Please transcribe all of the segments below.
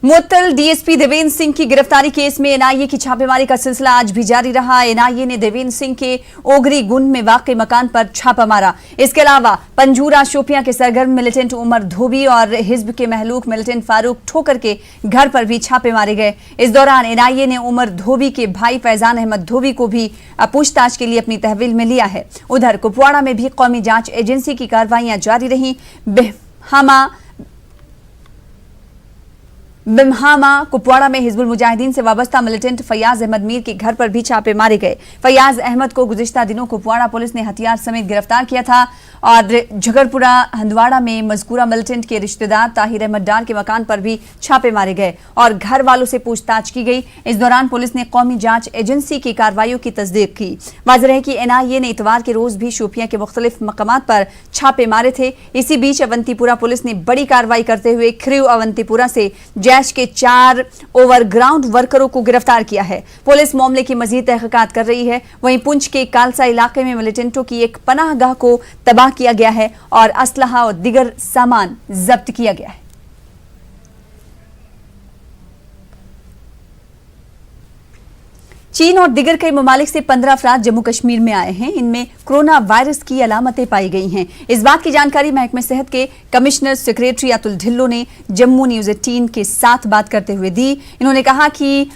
मुअत्तल डीएसपी देवेंद्र सिंह की गिरफ्तारी केस में एनआईए की छापेमारी का सिलसिला आज भी जारी रहा। एनआईए ने देवेंद्र सिंह के ओगरी गुंड में वाक़ मकान पर छापा मारा। इसके अलावा पंजूरा शोपियां के सरगर्म मिलिटेंट उमर धोबी और हिज्ब के महलूक मिलिटेंट फारूक ठोकर के घर पर भी छापे मारे गए। इस दौरान एनआईए ने उमर धोबी के भाई फैजान अहमद धोबी को भी पूछताछ के लिए अपनी तहवील में लिया है। उधर कुपवाड़ा में भी कौमी जांच एजेंसी की कार्रवाइयां जारी रही। बिम्हामा कुपवाड़ा में हिजबुल मुजाहिदीन से वाबस्ता मिलिटेंट फैयाज अहमद मीर के घर पर भी छापे मारे गए। फैयाज अहमद को गुज़िश्ता दिनों कुपवाड़ा पुलिस ने हथियार समेत गिरफ्तार किया था और झगड़पुरा हंदवाड़ा में मज़कूरा मिलिटेंट के रिश्तेदार ताहिर अहमद डार के मकान पर भी छापे मारे गए और घर वालों से पूछताछ की गई। इस दौरान पुलिस ने कौमी जांच एजेंसी की कार्रवाइयों की तस्दीक की। वाज़ेह है कि एनआईए ने इतवार के रोज भी शोपियां के मुख्तलिफ मकामात पर छापे मारे थे। इसी बीच अवंतीपुरा पुलिस ने बड़ी कार्रवाई करते हुए ख्रीव अवंतीपुरा से जैश के 4 ओवरग्राउंड वर्करों को गिरफ्तार किया है। पुलिस मामले की मजीद तहकीकात कर रही है। वहीं पुंछ के कालसा इलाके में मिलिटेंटों की एक पनाहगाह को तबाह किया गया है और असलहा और दिगर सामान जब्त किया गया है। चीन और दिगर कई ममालिक से 15 अफराद जम्मू कश्मीर में आए हैं। इनमें कोरोना वायरस की अलामतें पाई गई हैं। इस बात की जानकारी महकमे सेहत के कमिश्नर सेक्रेटरी अतुल ढिल्लो ने जम्मू न्यूज 18 के साथ बात करते हुए दी। इन्होंने कहा कि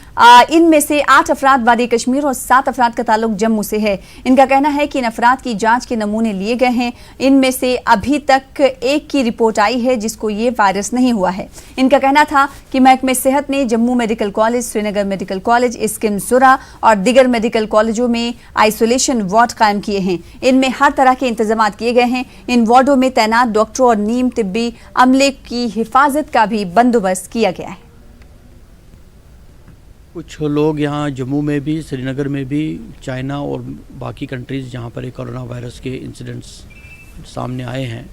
इनमें से 8 अफराद वादी कश्मीर और 7 अफराद का ताल्लुक जम्मू से है। इनका कहना है कि इन अफराद की जांच के नमूने लिए गए हैं। इनमें से अभी तक एक की रिपोर्ट आई है जिसको ये वायरस नहीं हुआ है। इनका कहना था कि महकमे सेहत ने Jammu medical college, Srinagar medical college, scheme Jura और दिगर मेडिकल कॉलेजों में आइसोलेशन वार्ड कायम किए हैं। इनमें हर तरह के इंतजाम किए गए हैं। इन वार्डों में तैनात डॉक्टरों और नीम तिब्बी अमले की हिफाजत का भी बंदोबस्त किया गया है। कुछ लोग यहाँ जम्मू में भी, श्रीनगर में भी, चाइना और बाकी कंट्रीज़ जहाँ पर कोरोना वायरस के इंसिडेंट्स सामने आए हैं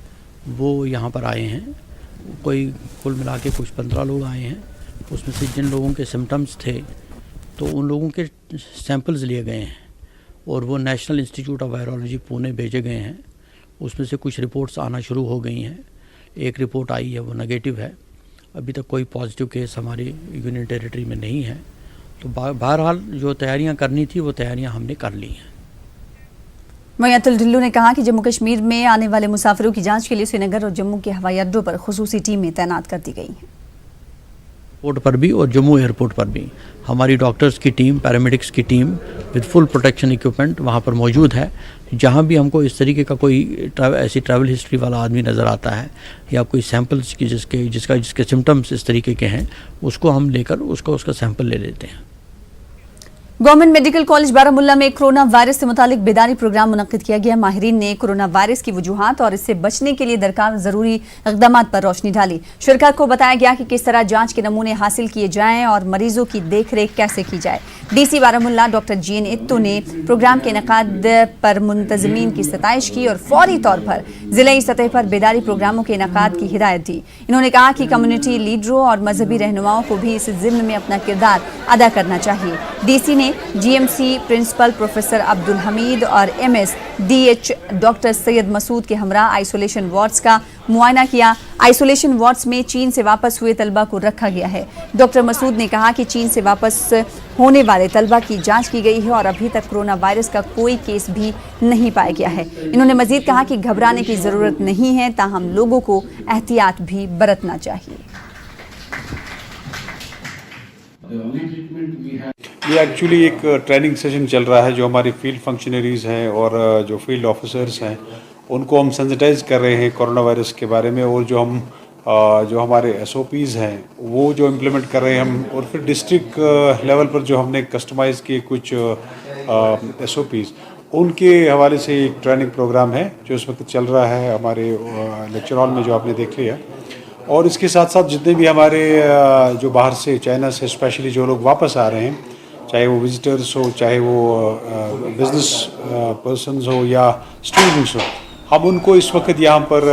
वो यहाँ पर आए हैं। कोई कुल मिला के कुछ 15 लोग आए हैं। उसमें से जिन लोगों के सिम्टम्स थे तो उन लोगों के सैंपल्स लिए गए हैं और वो national institute of virology Pune भेजे गए हैं। उसमें से कुछ रिपोर्ट्स आना शुरू हो गई हैं। एक रिपोर्ट आई है वो नेगेटिव है। अभी तक कोई पॉजिटिव केस हमारी यूनियन टेरिटरी में नहीं है। तो बहरहाल जो तैयारियां करनी थी वो तैयारियां हमने कर ली हैं। वहीं अतुल ढिल्लो ने कहा कि जम्मू कश्मीर में आने वाले मुसाफिरों की जांच के लिए श्रीनगर और जम्मू के हवाई अड्डों पर खुसूसी टीमें तैनात कर दी गई हैं। एयरपोर्ट पर भी और जम्मू एयरपोर्ट पर भी हमारी डॉक्टर्स की टीम, पैरामेडिक्स की team with full protection equipment वहाँ पर मौजूद है। जहाँ भी हमको इस तरीके का कोई ऐसी ट्रैवल हिस्ट्री वाला आदमी नज़र आता है या कोई सैंपल्स की जिसके सिम्टम्स इस तरीके के हैं उसको हम लेकर उसका सैंपल ले लेते हैं। गवर्नमेंट मेडिकल कॉलेज बारामुल्ला में कोरोना वायरस से मुतालिक बेदारी प्रोग्राम मुनक्किद किया गया। माहिरीन ने कोरोना वायरस की वजूहात और इससे बचने के लिए दरकार जरूरी इक़दामात पर रोशनी डाली। शुरका को बताया गया कि किस तरह जांच के नमूने हासिल किए जाएं और मरीजों की देखरेख कैसे की जाए। डीसी बारामुल्ला डॉक्टर जीएन इत्तो ने प्रोग्राम के इनेकाद पर मुंतज़मीन की सताइश की और फौरी तौर पर जिले सतह पर बेदारी प्रोग्रामों के इनेकाद की हिदायत दी। इन्होंने कहा कि कम्युनिटी लीडरों और मजहबी रहनुमाओं को भी इस ज़िम्न में अपना किरदार अदा करना चाहिए। डीसी ने GMC principal professor Abdul Hamid और MS DH doctor Syed Masood के हमरा आइसोलेशन वार्ड्स का मुआयना किया। आइसोलेशन वार्ड्स में चीन से वापस हुए तलबा को रखा गया है। डॉक्टर मसूद ने कहा कि चीन से वापस होने वाले तलबा की जांच की गई है और अभी तक कोरोना वायरस का कोई केस भी नहीं पाया गया है। इन्होंने मजीद कहा कि घबराने की जरूरत नहीं है, ताहम लोगों को एहतियात भी बरतना चाहिए। ये एक्चुअली एक ट्रेनिंग सेशन चल रहा है जो हमारी फील्ड फंक्शनरीज़ हैं और जो फील्ड ऑफिसर्स हैं उनको हम सेंसिटाइज कर रहे हैं कोरोना वायरस के बारे में और जो हमारे SOPs हैं वो जो इम्प्लीमेंट कर रहे हैं हम, और फिर डिस्ट्रिक्ट लेवल पर जो हमने कस्टमाइज़ किए कुछ SOPs उनके हवाले से एक ट्रेनिंग प्रोग्राम है जो इस वक्त चल रहा है हमारे लेक्चर हॉल में जो आपने देख लिया। और इसके साथ साथ जितने भी हमारे जो बाहर से, चाइना से स्पेशली जो लोग वापस आ रहे हैं, चाहे वो विजिटर्स हो, चाहे वो बिजनेस पर्सन्स हो या स्टूडेंट्स हो, हम उनको इस वक्त यहाँ पर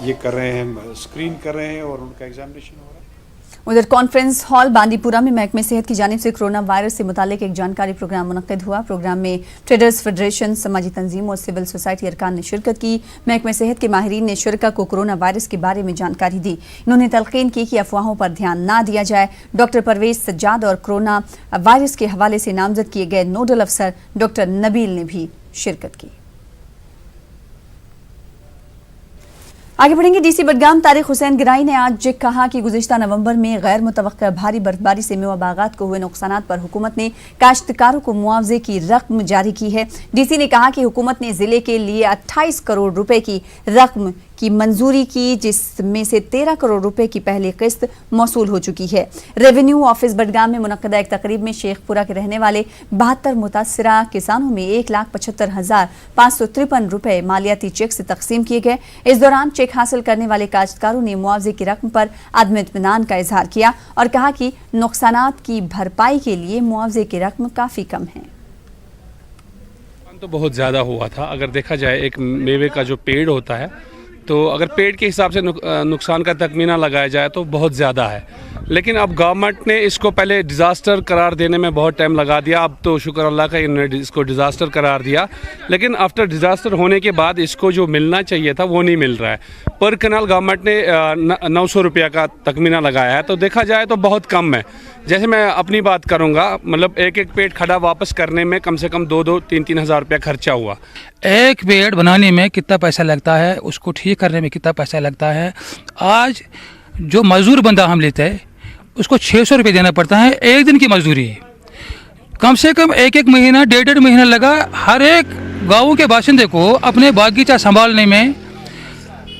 ये कर रहे हैं, स्क्रीन कर रहे हैं और उनका एग्जामिनेशन हो रहा है। उधर कॉन्फ्रेंस हॉल बांदीपुरा में महकमे सेहत की जानिब से कोरोना वायरस से मुतालिक एक जानकारी प्रोग्राम मुनक्किद हुआ। प्रोग्राम में ट्रेडर्स फेडरेशन, समाजी तंजीम और सिविल सोसाइटी अरकान ने शिरकत की। महकमे सेहत के माहिरीन ने शुरका को कोरोना वायरस के बारे में जानकारी दी। इन्होंने तलकीन की कि अफवाहों पर ध्यान ना दिया जाए। डॉक्टर परवेज सज्जाद और कोरोना वायरस के हवाले से नामजद किए गए नोडल अफसर डॉक्टर नबील ने भी शिरकत की। आगे बढ़ेंगे। डीसी बडगाम तारिक हुसैन गिराई ने आज कहा कि गुज़िश्ता नवंबर में गैर मुतवक्का भारी बर्फबारी से मेवा बागात को हुए नुकसानात पर हुकूमत ने काश्तकारों को मुआवजे की रकम जारी की है। डीसी ने कहा कि हुकूमत ने जिले के लिए 28 करोड़ रुपए की रकम की मंजूरी की, जिसमें से 13 करोड़ रुपए की पहली किस्त मौसूल हो चुकी है। रेवेन्यू ऑफिस बडगाम में मुनक्कदा एक तकरीब में शेखपुरा के रहने वाले 72 मुतासरा किसानों में 1,75,553 रुपए मालियाती चेक से तकसीम किए गए। इस दौरान चेक हासिल करने वाले काश्तकारों ने मुआवजे की रकम पर अदम इत्मीनान का इजहार किया और कहा कि नुकसानात की भरपाई के लिए मुआवजे की रकम काफी कम है। तो बहुत ज़्यादा हुआ था। अगर देखा जाए एक मेवे का जो पेड़ होता है, तो अगर पेड़ के हिसाब से नुकसान का तखमीना लगाया जाए तो बहुत ज़्यादा है। लेकिन अब गवर्नमेंट ने इसको पहले डिज़ास्टर करार देने में बहुत टाइम लगा दिया। अब तो शुक्र अल्लाह का इन्होंने इसको डिज़ास्टर करार दिया, लेकिन आफ्टर डिज़ास्टर होने के बाद इसको जो मिलना चाहिए था वो नहीं मिल रहा है। पर कनाल गवर्नमेंट ने 900 रुपया का तखमीना लगाया है, तो देखा जाए तो बहुत कम है। जैसे मैं अपनी बात करूँगा, मतलब एक एक पेड़ खड़ा वापस करने में कम से कम 2-3 हज़ार रुपया खर्चा हुआ। एक पेड़ बनाने में कितना पैसा लगता है, उसको ठीक करने में कितना पैसा लगता है। आज जो मजदूर बंदा हम लेते हैं उसको 600 रुपये देना पड़ता है एक दिन की मजदूरी। कम से कम एक महीना 1.5 महीना लगा हर एक गाँव के बाशिंदे को अपने बागीचा संभालने में।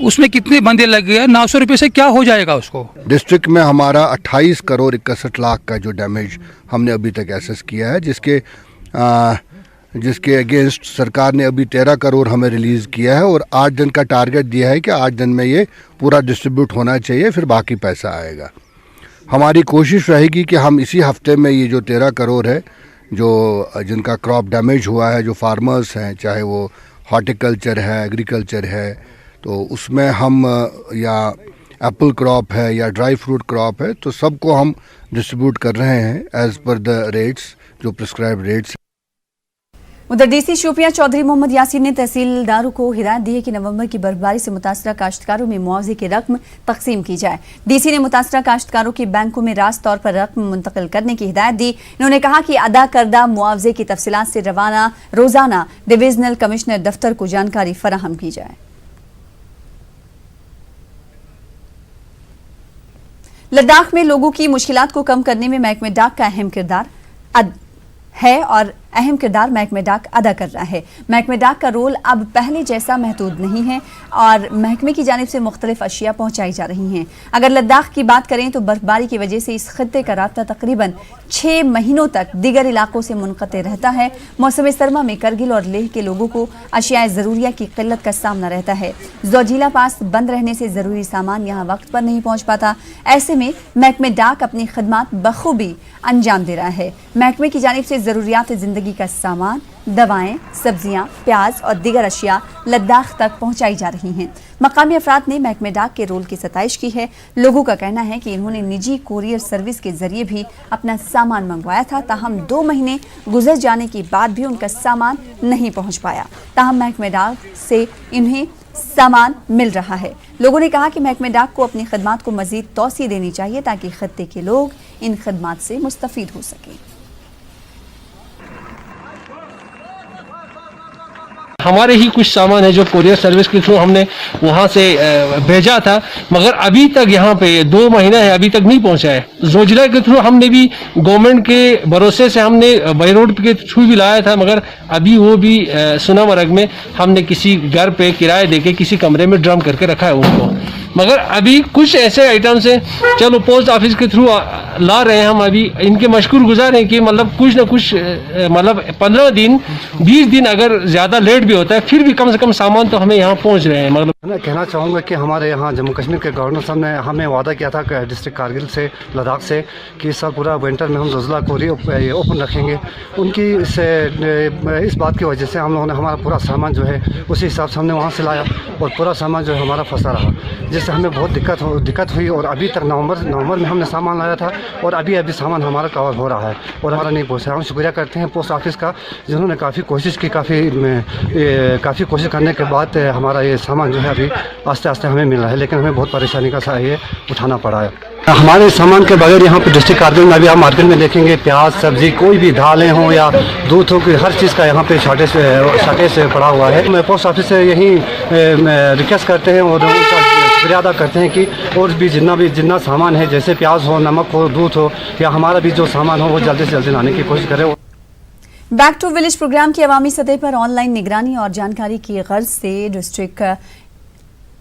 उसमें कितने बंदे लग गए, 900 रुपये से क्या हो जाएगा उसको। डिस्ट्रिक्ट में हमारा 28 करोड़ 61 लाख का जो डैमेज हमने अभी तक एसेस किया है, जिसके अगेंस्ट सरकार ने अभी 13 करोड़ हमें रिलीज़ किया है और 8 दिन का टारगेट दिया है कि 8 दिन में ये पूरा डिस्ट्रीब्यूट होना चाहिए, फिर बाकी पैसा आएगा। हमारी कोशिश रहेगी कि हम इसी हफ्ते में ये जो 13 करोड़ है जो जिनका क्रॉप डैमेज हुआ है, जो फार्मर्स हैं, चाहे वो हॉर्टिकल्चर है, एग्रीकल्चर है, तो उसमें हम या एप्पल क्रॉप है या ड्राई फ्रूट क्रॉप है, तो सबको हम डिस्ट्रीब्यूट कर रहे हैं एज़ पर द रेट्स, जो प्रिस्क्राइब्ड रेट्स। उधर डीसी शोपियां चौधरी मोहम्मद यासीन ने तहसीलदारों को हिदायत दी है कि नवंबर की बर्फबारी से मुतासरा काश्तकारों में मुआवजे की रकम तकसीम की जाए। डीसी ने मुतासरा काश्तकारों के बैंकों में रास्त तौर पर रकम मुंतकिल करने की हिदायत दी। इन्होंने कहा कि अदा करदा मुआवजे की तफसीलात से रोजाना डिविजनल कमिश्नर दफ्तर को जानकारी फराहम की जाए। लद्दाख में लोगों की मुश्किलात को कम करने में महकमे डाक का अहम किरदार है और अहम किरदार महकमे डाक अदा कर रहा है। महकमे डाक का रोल अब पहले जैसा महदूद नहीं है और महकमे की जानिब से मुख्तलिफ अशिया पहुंचाई जा रही हैं। अगर लद्दाख की बात करें तो बर्फबारी की वजह से इस खत्ते का राब्ता तकरीबन 6 महीनों तक दीगर इलाकों से मुनक़ते रहता है। मौसम सरमा में करगिल और लेह के लोगों को अशिया ज़रूरिया की किल्लत का सामना रहता है। ज़ोजिला पास बंद रहने से ज़रूरी सामान यहाँ वक्त पर नहीं पहुँच पाता। ऐसे में महकमे डाक अपनी खदमात बखूबी अंजाम दे रहा है। महकमे की जानिब से ज़रूरियात ज़िंदगी का सामान, दवाएं, सब्जियां, प्याज और दीगर अशिया लद्दाख तक पहुंचाई जा रही हैं। मकामी अफराद ने महकमे डाक के रोल की सताइश की है। लोगों का कहना है कि इन्होंने निजी कोरियर सर्विस के जरिए भी अपना सामान मंगवाया था, ताहम 2 महीने गुजर जाने के बाद भी उनका सामान नहीं पहुंच पाया। ताहम महकमे डाक से इन्हें सामान मिल रहा है। लोगों ने कहा कि महकमे डाक को अपनी खदमात को मजीद तौसी देनी चाहिए ताकि खत्ते के लोग इन खदमात से मुस्तफीद हो सकें। हमारे ही कुछ सामान है जो कोरियर सर्विस के थ्रू हमने वहाँ से भेजा था, मगर अभी तक यहाँ पे 2 महीना है, अभी तक नहीं पहुँचा है। जोजिला के थ्रू हमने भी गवर्नमेंट के भरोसे से हमने बाई रोड के थ्रू भी लाया था, मगर अभी वो भी सुनामरग में हमने किसी घर पे किराए देके किसी कमरे में ड्रम करके रखा है उनको। मगर अभी कुछ ऐसे आइटम्स हैं, चलो पोस्ट ऑफिस के थ्रू ला रहे हैं हम, अभी इनके मशकूर गुजार हैं कि मतलब कुछ ना कुछ मतलब 15 दिन 20 दिन अगर ज़्यादा लेट भी होता है फिर भी कम से कम सामान तो हमें यहाँ पहुँच रहे हैं। मतलब मैं कहना चाहूँगा कि हमारे यहाँ जम्मू कश्मीर के गवर्नर साहब ने हमें वादा किया था कि डिस्ट्रिक्ट कारगिल से, लद्दाख से, कि इस साल पूरा विंटर में हम जोजिला को ओपन रखेंगे। उनकी इस बात की वजह से हम लोगों ने हमारा पूरा सामान जो है उसी हिसाब से हमने वहाँ से लाया और पूरा सामान जो है हमारा फंसा रहा, से हमें बहुत दिक्कत हुई और अभी तक नवंबर में हमने सामान लाया था और अभी सामान हमारा कवर हो रहा है और हमारा नहीं पहुँचा। हम शुक्रिया करते हैं पोस्ट ऑफिस का, जिन्होंने काफ़ी कोशिश की, काफ़ी कोशिश करने के बाद हमारा ये सामान जो है अभी आस्ते आस्ते हमें मिल रहा है, लेकिन हमें बहुत परेशानी का ये उठाना पड़ा है। हमारे सामान के बगैर यहाँ पे डिस्ट्रिक्ट कारगिल में अभी आप मार्केट में देखेंगे प्याज सब्जी कोई भी दालें हों या दूध हो, कि हर चीज़ का यहाँ पे शॉर्टेज पड़ा हुआ है। मैं पोस्ट ऑफिस से यही रिक्वेस्ट करते हैं और उनका शुक्रिया अदा करते हैं कि और भी जितना सामान है, जैसे प्याज हो, नमक हो, दूध हो या हमारा भी जो सामान हो वो जल्दी से जल्दी लाने की कोशिश करें। बैक टू विलेज प्रोग्राम की अवामी सतह पर ऑनलाइन निगरानी और जानकारी की गर्ज से डिस्ट्रिक्ट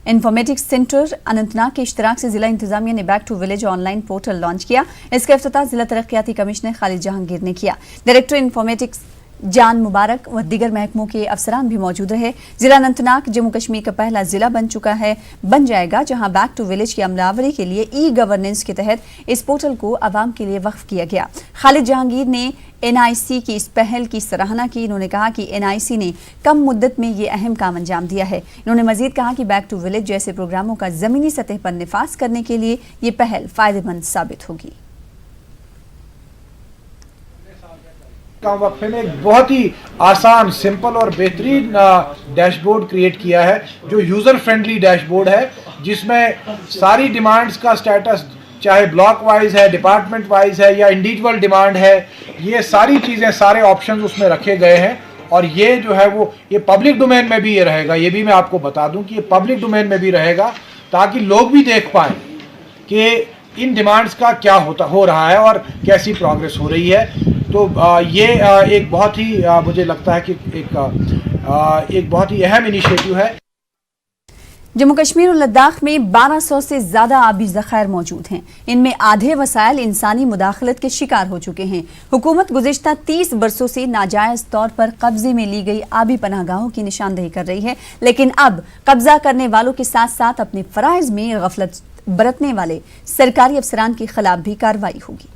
इन्फॉर्मेटिक्स सेंटर अनंतनाग के इश्तराक से जिला इंतजामिया ने back to village online portal launch किया। इसका इफ्तिताह जिला तरक्याती कमिश्नर खालिद जहांगीर ने किया। डायरेक्टर इन्फॉर्मेटिक्स जान मुबारक व दीगर महकमों के अफसरान भी मौजूद रहे। जिला अनंतनाग जम्मू कश्मीर का पहला जिला बन जाएगा जहां बैक टू विलेज की अमलावरी के लिए ई गवर्नेंस के तहत इस पोर्टल को आवाम के लिए वक्फ किया गया। खालिद जहांगीर ने एनआईसी की इस पहल की सराहना की। इन्होंने कहा कि एनआईसी ने कम मुद्दत में ये अहम काम अंजाम दिया है। इन्होंने मजीद कहा कि बैक टू विलेज जैसे प्रोग्रामों का जमीनी सतह पर निफाज करने के लिए ये पहल फायदेमंद साबित होगी। कम वक्फे में एक बहुत ही आसान, सिंपल और बेहतरीन डैशबोर्ड क्रिएट किया है, जो यूज़र फ्रेंडली डैशबोर्ड है, जिसमें सारी डिमांड्स का स्टेटस, चाहे ब्लॉक वाइज है, डिपार्टमेंट वाइज है या इंडिविजुअल डिमांड है, ये सारी चीज़ें, सारे ऑप्शंस उसमें रखे गए हैं। और ये जो है वो ये पब्लिक डोमेन में भी ये रहेगा। ये भी मैं आपको बता दूं कि ये पब्लिक डोमेन में भी रहेगा, ताकि लोग भी देख पाएँ कि इन डिमांड्स का क्या हो रहा है और कैसी प्रोग्रेस हो रही है। तो ये एक बहुत ही मुझे लगता है कि एक बहुत ही अहम इनिशिएटिव है। जम्मू कश्मीर और लद्दाख में 1200 से ज्यादा आबी ज़खायर मौजूद हैं। इनमें आधे वसाइल इंसानी मुदाखलत के शिकार हो चुके हैं। हुकूमत गुज़िश्ता 30 बरसों से नाजायज तौर पर कब्जे में ली गई आबी पनाहगाहों की निशानदेही कर रही है, लेकिन अब कब्जा करने वालों के साथ साथ अपने फराइज में गफलत बरतने वाले सरकारी अफसरान के खिलाफ भी कार्रवाई होगी।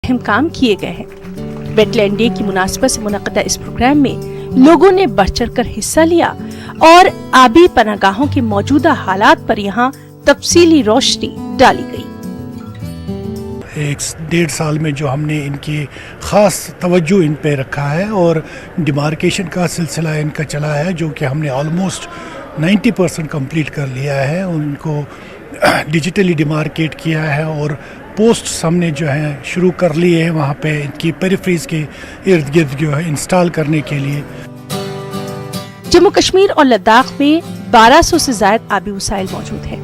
अहम काम किए गए हैं। वेटलैंड डे की मुनासिबत से मुनक़दा इस प्रोग्राम में लोगों ने बढ़ चढ़ कर हिस्सा लिया और आबी पनाहगाहों के मौजूदा हालात पर यहाँ तफसीली रोशनी डाली गई। 1.5 साल में जो हमने इनकी ख़ास तवज्जो इन पे रखा है और डिमार्केशन का सिलसिला इनका चला है, जो कि हमने ऑलमोस्ट 90% कंप्लीट कर लिया है। उनको डिजिटली डिमार्केट किया है और पोस्ट्स हमने जो है शुरू कर लिए हैं वहाँ पे इनकी पेरिफेरीज के इर्द गिर्द जो है इंस्टॉल करने के लिए। जम्मू कश्मीर और लद्दाख में 1200 से ज्यादा आबी वसाइल मौजूद है।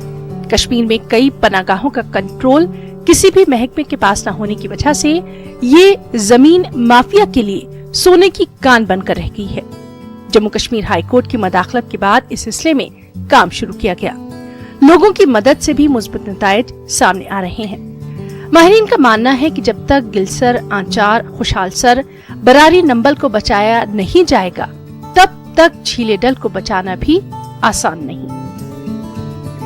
कश्मीर में कई पनाहगाहों का कंट्रोल किसी भी महकमे के पास न होने की वजह से ये जमीन माफिया के लिए सोने की कान बनकर रह गई है। जम्मू कश्मीर हाई कोर्ट की मदाखलत के बाद इस सिलसिले में काम शुरू किया गया। लोगों की मदद से भी मुस्बत नताइज सामने आ रहे हैं। माहिरीन का मानना है कि जब तक गिलसर, आंचार, खुशहालसर, बरारी नंबल को बचाया नहीं जाएगा, तब तक झीले डल को बचाना भी आसान नहीं।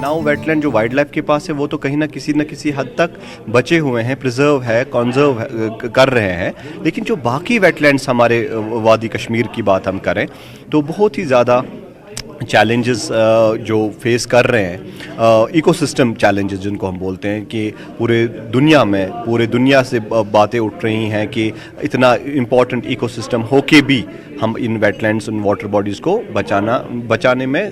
नाउ वेटलैंड जो वाइल्ड लाइफ के पास है वो तो कहीं ना किसी हद तक बचे हुए हैं, प्रिजर्व है, कॉन्जर्व कर रहे हैं, लेकिन जो बाकी वेटलैंड्स हमारे वादी कश्मीर की बात हम करें तो बहुत ही ज़्यादा चैलेंजेस जो फेस कर रहे हैं, इकोसिस्टम चैलेंजेस जिनको हम बोलते हैं, कि पूरे दुनिया से बातें उठ रही हैं कि इतना इम्पॉर्टेंट इकोसिस्टम होके भी हम इन वेटलैंड्स, इन वाटर बॉडीज़ को बचाने में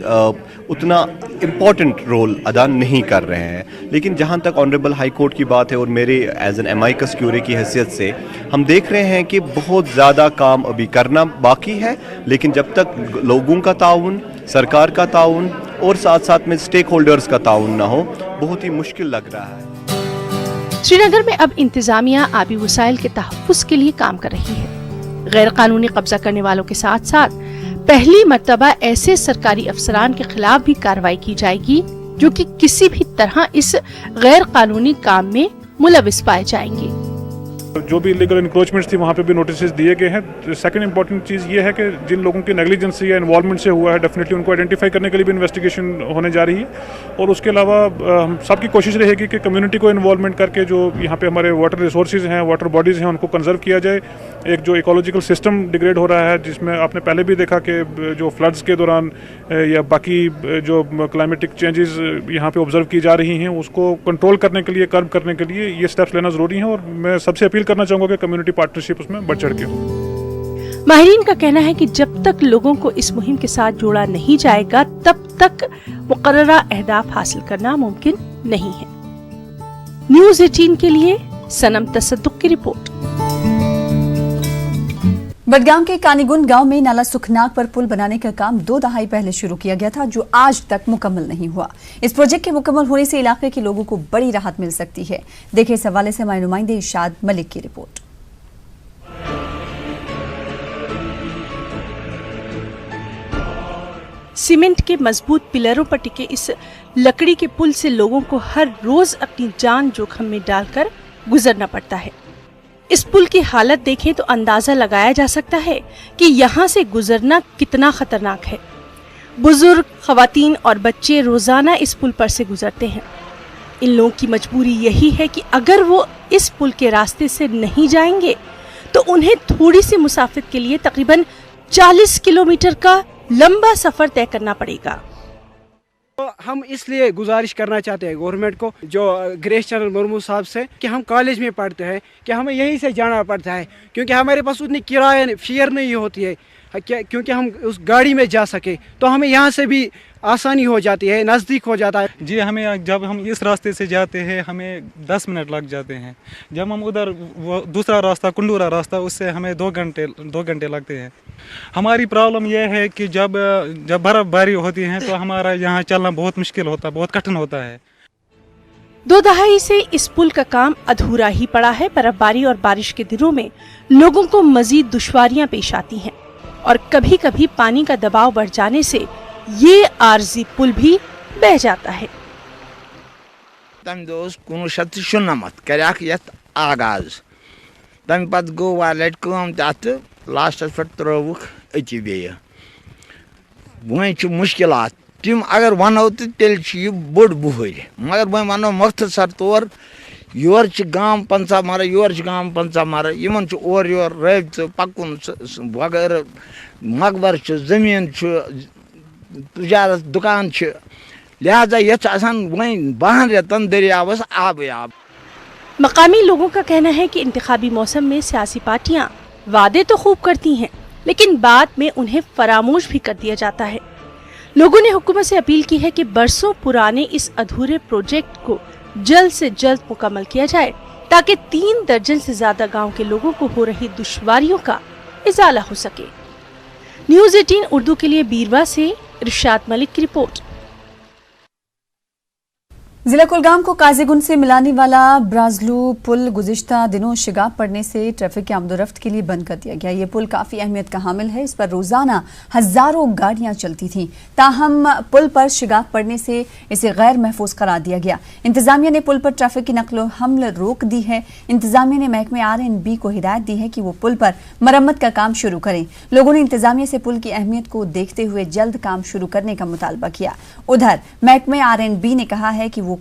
उतना इम्पॉर्टेंट रोल अदा नहीं कर रहे हैं। लेकिन जहाँ तक ऑनरेबल हाई कोर्ट की बात है और मेरे एज एन एमाइकस क्यूरी की हैसियत से हम देख रहे हैं कि बहुत ज़्यादा काम अभी करना बाकी है, लेकिन जब तक लोगों का ताउन, सरकार का ताउन اور ساتھ ساتھ میں اسٹیک ہولڈرز کا تعاون نہ ہو، بہت ہی مشکل لگ رہا ہے۔ سری نگر میں اب انتظامیہ آبی وسائل کے تحفظ کے لیے کام کر رہی ہے۔ غیر قانونی قبضہ کرنے والوں کے ساتھ ساتھ پہلی مرتبہ ایسے سرکاری افسران کے خلاف بھی کارروائی کی جائے گی جو کہ کسی بھی طرح اس غیر قانونی کام میں ملوث پائے جائیں گے۔ جو بھی لیگل انکروچمنٹس تھی وہاں پہ بھی نوٹسز دیے گئے ہیں۔ سیکنڈ امپورٹنٹ چیز یہ ہے کہ جن لوگوں کی نیگلیجنس سے یا انوالومنٹ سے ہوا ہے ڈیفینیٹلی ان کو آئیڈینٹیفائی کرنے کے لیے بھی انویسٹیگیشن ہونے جا رہی ہے، اور اس کے علاوہ ہم سب کی کوشش رہے گی کہ کمیونٹی کو انوالومنٹ کر کے جو یہاں پہ ہمارے واٹر ریسورسز ہیں، واٹر باڈیز ہیں، ان کو کنزرو کیا جائے۔ ایک جو ایکولوجیکل سسٹم ڈیگریڈ ہو رہا ہے، جس میں آپ نے پہلے بھی دیکھا کہ جو فلڈز کے دوران یا باقی جو کلائمیٹک چینجز یہاں پہ آبزرو کی جا رہی ہیں، اس کو کنٹرول کرنے کے لیے، کرب کرنے کے لیے یہ اسٹیپس لینا ضروری ہیں، اور میں سب سے اپیل کرنا چاہوں گا کہ کمیونٹی پارٹنرشپ اس میں بڑھ چڑھ کے ہو۔ ماہرین کا کہنا ہے کہ جب تک لوگوں کو اس مہم کے ساتھ جوڑا نہیں جائے گا تب تک مقررہ اہداف حاصل کرنا ممکن نہیں ہے۔ نیوز 18 کے لیے سنم تصدق کی رپورٹ۔ بڈگام کے کانیگن گاؤں میں نالا سکھناگ پر پل بنانے کا کام 2 دہائی پہلے شروع کیا گیا تھا، جو آج تک مکمل نہیں ہوا۔ اس پروجیکٹ کے مکمل ہونے سے علاقے کے لوگوں کو بڑی راحت مل سکتی ہے۔ دیکھیں اس حوالے سے ہمارے نمائندے ارشاد ملک کی رپورٹ۔ سیمنٹ کے مضبوط پلروں پر ٹکے اس لکڑی کے پل سے لوگوں کو ہر روز اپنی جان جوخم میں ڈال کر گزرنا پڑتا ہے۔ اس پل کی حالت دیکھیں تو اندازہ لگایا جا سکتا ہے کہ یہاں سے گزرنا کتنا خطرناک ہے۔ بزرگ، خواتین اور بچے روزانہ اس پل پر سے گزرتے ہیں۔ ان لوگوں کی مجبوری یہی ہے کہ اگر وہ اس پل کے راستے سے نہیں جائیں گے تو انہیں تھوڑی سی مسافت کے لیے تقریباً 40 کلومیٹر کا لمبا سفر طے کرنا پڑے گا۔ ہم اس لیے گزارش کرنا چاہتے ہیں گورنمنٹ کو، جو گریس چندر مرمو صاحب سے، کہ ہم کالج میں پڑھتے ہیں کہ ہمیں یہیں سے جانا پڑتا ہے، کیونکہ ہمارے پاس اتنی کرایہ فیئر نہیں ہوتی ہے کیونکہ ہم اس گاڑی میں جا سکے، تو ہمیں یہاں سے بھی آسانی ہو جاتی ہے، نزدیک ہو جاتا ہے۔ جی ہمیں جب ہم اس راستے سے جاتے ہیں ہمیں 10 منٹ لگ جاتے ہیں، جب ہم ادھر وہ دوسرا راستہ کنڈورا راستہ اس سے ہمیں 2 گھنٹے لگتے ہیں۔ ہماری پرابلم یہ ہے کہ جب برف باری ہوتی ہے تو ہمارا یہاں چلنا بہت مشکل ہوتا ہے، بہت کٹھن ہوتا ہے۔ 2 دہائی سے اس پل کا کام ادھورا ہی پڑا ہے۔ برف باری اور بارش کے دنوں میں لوگوں کو مزید دشواریاں پیش آتی ہیں، اور کبھی کبھی پانی کا دباؤ بڑھ جانے سے یہ عارضی پل بھی بہ جاتا ہے۔ تم دوس 1997 کریاک یت آغاز، تم پت گو وارلٹ کام تات لاسٹس پہ تروک اتی بیہ وہیں مشکلات تم اگر ونو تو تیل یہ بوڑ بہر، مگر وہیں ونو مختصر طور یور گام 50 مرہ، یور گام 50 مرہ، یمن اور یور رابطہ پکن وغیرہ، مقبر زمین تجارت دکان، لہذا یہ وہیں 12 رتن دریاوس آب آب۔ مقامی لوگوں کا کہنا ہے کہ انتخابی موسم میں سیاسی پارٹیاں وعدے تو خوب کرتی ہیں لیکن بعد میں انہیں فراموش بھی کر دیا جاتا ہے۔ لوگوں نے حکومت سے اپیل کی ہے کہ برسوں پرانے اس ادھورے پروجیکٹ کو جلد سے جلد مکمل کیا جائے تاکہ 3 درجن سے زیادہ گاؤں کے لوگوں کو ہو رہی دشواریوں کا ازالہ ہو سکے۔ نیوز 18 اردو کے لیے بیروا سے ارشاد ملک کی رپورٹ۔ ضلع کلگام کو قاضی گنج سے ملانے والا برازلو پل گزشتہ دنوں شگاف پڑنے سے ٹریفک کی آمد و رفت کے لیے بند کر دیا گیا۔ یہ پل کافی اہمیت کا حامل ہے، اس پر روزانہ ہزاروں گاڑیاں چلتی تھیں، تاہم پل پر شگاف پڑنے سے اسے غیر محفوظ قرار دیا گیا۔ انتظامیہ نے پل پر ٹریفک کی نقل و حمل روک دی ہے۔ انتظامیہ نے محکمہ RNB کو ہدایت دی ہے کہ وہ پل پر مرمت کا کام شروع کریں۔ لوگوں نے انتظامیہ سے پل کی اہمیت کو دیکھتے ہوئے جلد کام شروع کرنے کا مطالبہ کیا۔ ادھر محکمہ RNB نے کہا ہے کہ وہ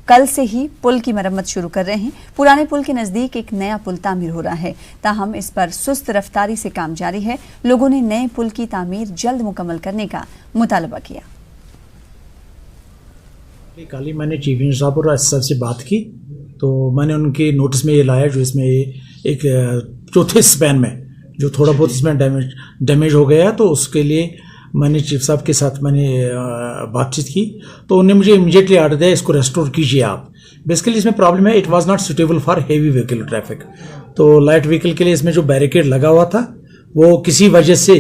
کل سے ہی پل کی مرمت شروع کر رہے ہیں۔ پرانے پل کے نزدیک ایک نیا پل تعمیر ہو رہا ہے، تاہم اس پر سست رفتاری سے کام جاری ہے۔ لوگوں نے نئے پل کی تعمیر جلد مکمل کرنے کا مطالبہ کیا۔ کل ہی میں نے چیف انجینئر صاحب اور SSR سے بات کی تو میں نے ان کے نوٹس میں یہ لایا جو اس میں ایک چوتھے سپین میں جو تھوڑا بہت اس میں ڈیمیج ہو گیا، تو اس کے لیے میں نے چیف صاحب کے ساتھ میں نے بات چیت کی تو انہوں نے مجھے امیڈیٹلی آرڈر دیا اس کو ریسٹور کیجیے آپ۔ بیسیکلی اس میں پرابلم ہے، it was not suitable for heavy vehicle traffic, تو لائٹ وہیکل کے لیے اس میں جو بیریکیڈ لگا ہوا تھا وہ کسی وجہ سے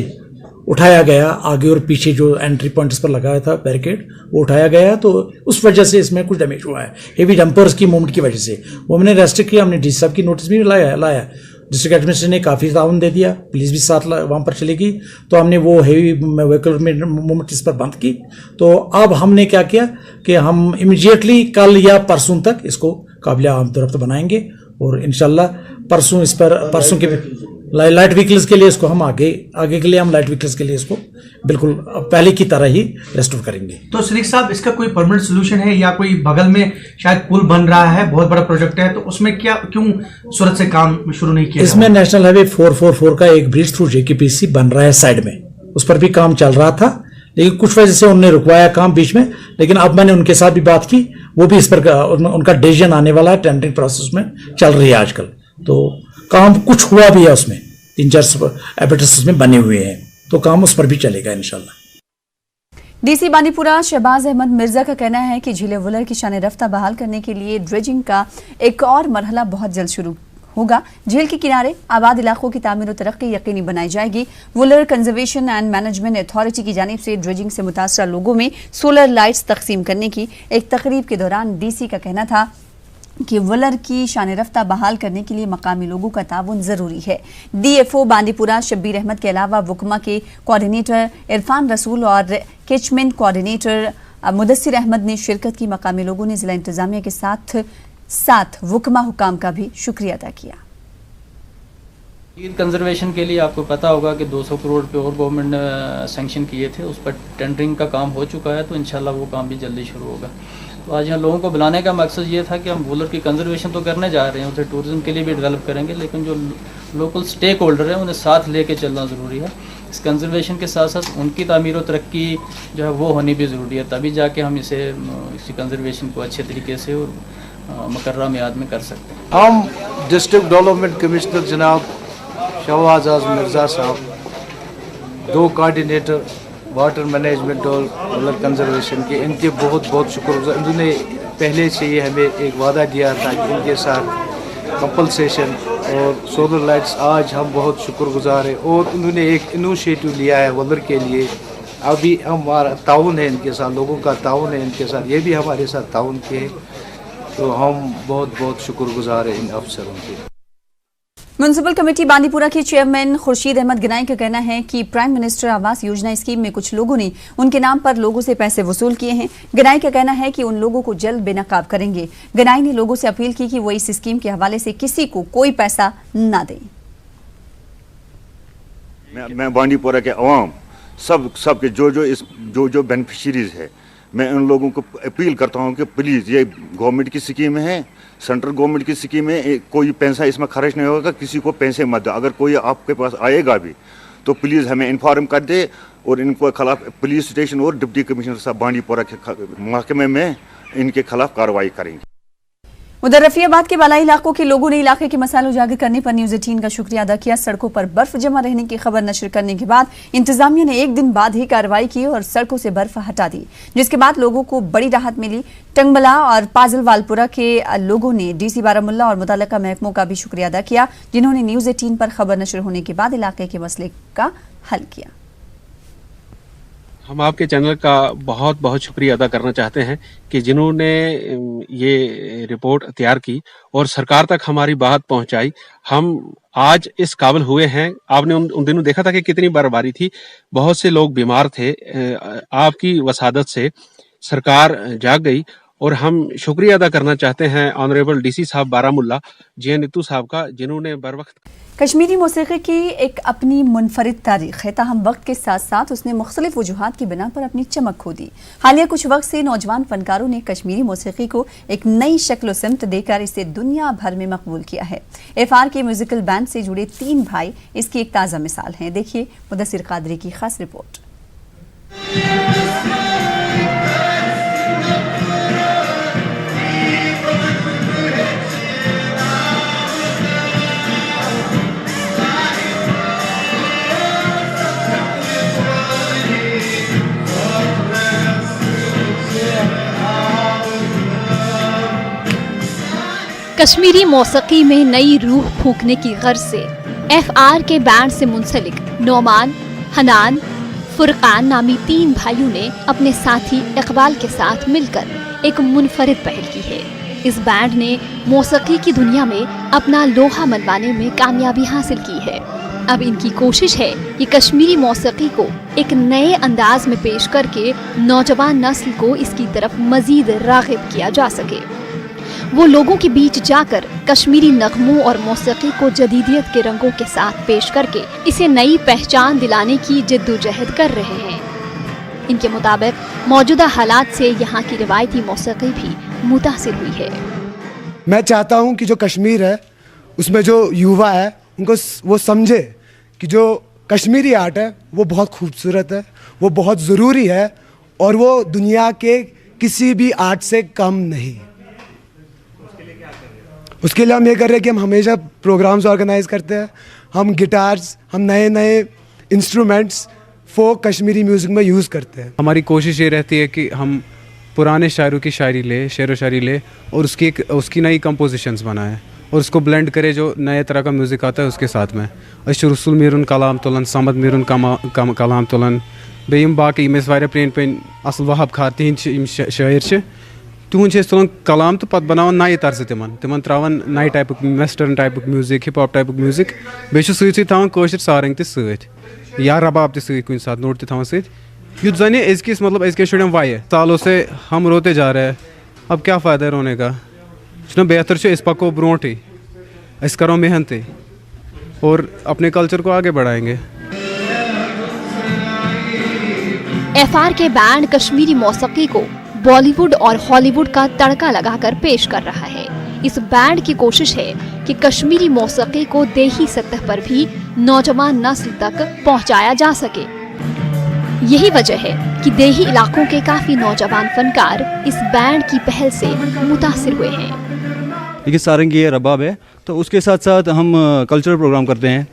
उठाया गया, आगे और पीछे जो एंट्री पॉइंट्स पर लगाया था बैरिकेड वो उठाया गया, तो उस वजह से इसमें कुछ डैमेज हुआ है हेवी डंपर्स की मूवमेंट की वजह से। वो हमने रेस्ट्रिक्ट किया, हमने डीसी साहब की नोटिस भी लाया। डिस्ट्रिक्ट एडमिनिस्ट्रेशन ने काफ़ी ताउन दे दिया, पुलिस भी साथ वहाँ पर चली गई, तो हमने वो हेवी व्हीकल मूवमेंट इस पर बंद की। तो अब हमने क्या किया कि हम इमीडिएटली कल या परसों तक इसको काबिल आमद बनाएंगे और इंशाल्लाह परसों के लाइट व्हीकल्स के लिए इसको हम आगे के लिए हम लाइट व्हीकल्स के लिए इसको बिल्कुल पहले की तरह ही रेस्टोर करेंगे। तो सिद्दीक साहब, इसका कोई परमानेंट सोल्यूशन है या कोई बगल में शायद पुल बन रहा है, बहुत बड़ा प्रोजेक्ट है, तो उसमें क्यों सूरत से काम शुरू नहीं किया? इसमें नेशनल हाईवे 444 का एक ब्रिज थ्रू JKPC बन रहा है साइड में, उस पर भी काम चल रहा था, लेकिन कुछ वजह से उन्होंने रुकवाया काम बीच में। लेकिन अब मैंने उनके साथ भी बात की, वो भी इस पर उनका डिसीजन आने वाला है, टेंडरिंग प्रोसेस में चल रही है आजकल, तो काम कुछ हुआ भी है, उसमें 3-4 एबेटस में बने हुए हैं, तो काम उस पर भी चलेगा इंशाल्लाह। डीसी बांदीपुरा शहबाज अहमद मिर्जा का कहना है कि झीले वुलर की शान रफ्ता बहाल करने के लिए ड्रेजिंग का एक और मरहला बहुत जल्द शुरू होगा। झील के किनारे आबाद इलाकों की तामीर और तरक्की यकीनी बनाई जाएगी। Wular conservation and management authority की जानिब से ड्रेजिंग से मुतासरा लोगों में सोलर लाइट्स तकसीम करने की एक तकरीब के दौरान डीसी का कहना था कि वुलर की शान रफ्ता बहाल करने के लिए मकामी लोगों का ताउन ज़रूरी है। DFO बांदीपुरा शब्बीर अहमद के अलावा वुकमा के कोऑर्डिनेटर इरफान रसूल और कैचमेंट कोऑर्डिनेटर मुदस्सिर अहमद ने शिरकत की। मकामी लोगों ने जिला इंतजामिया के साथ वुकमा हुकाम का भी शुक्रिया अदा किया। झील कंजर्वेशन के लिए आपको पता होगा कि 200 करोड़ रुपये और गवर्नमेंट ने सैंक्शन किए थे, उस पर टेंडरिंग का काम हो चुका है, तो इंशाल्लाह वो काम भी जल्दी शुरू होगा। तो आज यहाँ लोगों को बुलाने का मकसद ये था कि हम वुलर की कंजर्वेशन तो करने जा रहे हैं, उसे टूरिज्म के लिए भी डेवलप करेंगे, लेकिन जो लोकल स्टेक होल्डर हैं उन्हें साथ लेके चलना ज़रूरी है। इस कंजर्वेशन के साथ साथ उनकी तामीर और तरक्की जो है वो होनी भी ज़रूरी है, तभी जाके हम इसी कंजर्वेशन को अच्छे तरीके से और मुकर्रर मियाद में कर सकते हैं। हम डिस्ट्रिक्ट डेवलपमेंट कमिश्नर जनाब शहबाज आज़म मिर्ज़ा साहब, 2 कोऑर्डिनेटर वाटर मैनेजमेंट और वुलर कंजर्वेशन के, इनके बहुत बहुत शुक्रगुजार। इन्होंने पहले से ही हमें एक वादा दिया था कि इनके साथ कंपलसेशन और सोलर लाइट्स, आज हम बहुत शुक्रगुजार हैं। और उन्होंने एक इनिशिएटिव लिया है वुलर के लिए, अभी हमारा ताउन है इनके साथ, लोगों का ताउन है इनके साथ, ये भी हमारे साथ ताउन के हैं, तो हम बहुत बहुत शुक्रगुजार हैं इन अफसरों के। म्युनिसिपल कमेटी बांदीपुरा के चेयरमैन खुर्शीद अहमद गनाई का कहना है कि prime minister Awas Yojana scheme में कुछ लोगों ने उनके नाम पर लोगों से पैसे वसूल किए हैं। गनाई का कहना है कि उन लोगों को जल्द बेनकाब करेंगे। गनाई ने लोगों से अपील की कि वो इस स्कीम के हवाले से किसी को कोई पैसा न दें। मैं बांदीपुरा के अवाम सब के जो बेनिफिशरीज है, मैं उन लोगों को अपील करता हूं कि प्लीज़, ये गवर्नमेंट की स्कीम है, सेंट्रल गवर्नमेंट की स्कीम है, कोई पैसा इसमें खर्च नहीं होगा, किसी को पैसे मत दो। अगर कोई आपके पास आएगा भी तो प्लीज़ हमें इन्फॉर्म कर दे और इनको खिलाफ पुलिस स्टेशन और डिप्टी कमिश्नर साहब बांदीपुरा के महकमे में इनके खिलाफ कार्रवाई करेंगे। उधर रफियाबाद के बालाई इलाकों के लोगों ने इलाके के मसाले उजागर करने पर न्यूज़ 18 का शुक्रिया अदा किया। सड़कों पर बर्फ जमा रहने की खबर नशर करने के बाद इंतजामिया ने एक दिन बाद ही कार्रवाई की और सड़कों से बर्फ हटा दी, जिसके बाद लोगों को बड़ी राहत मिली। टंगमला और पाजलवालपुरा के लोगों ने डीसी बारामुल्ला और मुतल्लिका महकमों का भी शुक्रिया अदा किया, जिन्होंने न्यूज़ 18 पर खबर नशर होने के बाद इलाके के मसले का हल किया। हम आपके चैनल का बहुत बहुत शुक्रिया अदा करना चाहते हैं कि जिन्होंने ये रिपोर्ट तैयार की और सरकार तक हमारी बात पहुंचाई। हम आज इस काबिल हुए हैं। आपने उन दिनों देखा था कि कितनी बर्फबारी थी, बहुत से लोग बीमार थे। आपकी वसादत से सरकार जाग गई और हम शुक्रिया अदा करना चाहते हैं ऑनरेबल डीसी साहब बारामुल्ला जे नितू साहब का, जिन्होंने बर वक्त। कश्मीरी मौसीकी की एक अपनी मुनफरिद तारीख है, ताहम वक्त के साथ साथ उसने मुख्तलिफ वजूहात की बिना पर अपनी चमक खो दी। हालिया कुछ वक्त से नौजवान फनकारों ने कश्मीरी मौसीकी को एक नई शक्ल सिमत देकर इसे दुनिया भर में मकबूल किया है। FR के म्यूजिकल बैंड से जुड़े 3 भाई इसकी एक ताज़ा मिसाल हैं। देखिए मुदस्सिर कादरी की खास रिपोर्ट। कश्मीरी मौसीकी में नई रूह फूंकने की गर्ज से FR के बैंड से मुंसलिक नौमान, हनान, फुरकान नामी 3 भाइयों ने अपने साथी इकबाल के साथ मिलकर एक मुनफरिद पहल की है। इस बैंड ने मौसीकी की दुनिया में अपना लोहा मनवाने में कामयाबी हासिल की है। अब इनकी कोशिश है कि कश्मीरी मौसीकी को एक नए अंदाज में पेश करके नौजवान नस्ल को इसकी तरफ मजीद राग़िब किया जा सके। वो लोगों के बीच जाकर कश्मीरी नगमों और मौसीकी को जदीदियत के रंगों के साथ पेश करके इसे नई पहचान दिलाने की जद्दोजहद कर रहे हैं। इनके मुताबिक मौजूदा हालात से यहाँ की रिवायती मौसीकी भी मुतासिर हुई है। मैं चाहता हूँ कि जो कश्मीर है उसमें जो युवा है उनको वो समझे कि जो कश्मीरी आर्ट है वो बहुत खूबसूरत है, वो बहुत ज़रूरी है और वो दुनिया के किसी भी आर्ट से कम नहीं। उसके लिए हम ये कर रहे हैं कि हम हमेशा प्रोग्राम्स ऑर्गेनाइज करते हैं। हम गिटार्स, हम नए नए इंस्ट्रूमेंट्स फोक कश्मीरी म्यूज़िक में यूज़ करते हैं। हमारी कोशिश ये रहती है कि हम पुराने शायरों की शायरी ले, शेर व शायरी ले और उसकी नई कंपोजिशंस बनाएं और उसको ब्लेंड करे जो नए तरह का म्यूज़िक आता है उसके साथ में। अश रसूल मीरुन कलाम तुलन, समद मीरुन कलाम तुलन, बेम बाकी में वारिया प्रेन असल वहाब खार तिहंद शायर तुहद तुलान कलाम तो पत बनावन नए तर्ज तिमन त्रावन नए टाइपक वेस्टर्न टाइपक म्यूज़िक, हिप हॉप टाइपक म्यूज़िक, बेशु सही थावन कौशर सारंग ते सत या रबाब ते सही कुछ साथ नोट ते थावन सत युद्ध जने अजकिस मतलब अजके शुरम वाये सालों से हम रोते जा रहे हैं। अब क्या फ़ायदा रोने का, ना बेहतर इस पको ब्रोट ही इस करो मेहनत और अपने कल्चर को आगे बढ़ाएंगे। एफआर के बैंड कश्मीरी मौसीकी को बॉलीवुड और हॉलीवुड का तड़का लगाकर पेश कर रहा है। इस बैंड की कोशिश है कि कश्मीरी मौसीकी को देही सतह पर भी नौजवान नस्ल तक पहुंचाया जा सके। यही वजह है कि देही इलाकों के काफी नौजवान फनकार इस बैंड की पहल से मुतासिर हुए हैं। देखिए सारंगी है, रबाब है, तो उसके साथ साथ हम कल्चरल प्रोग्राम करते हैं,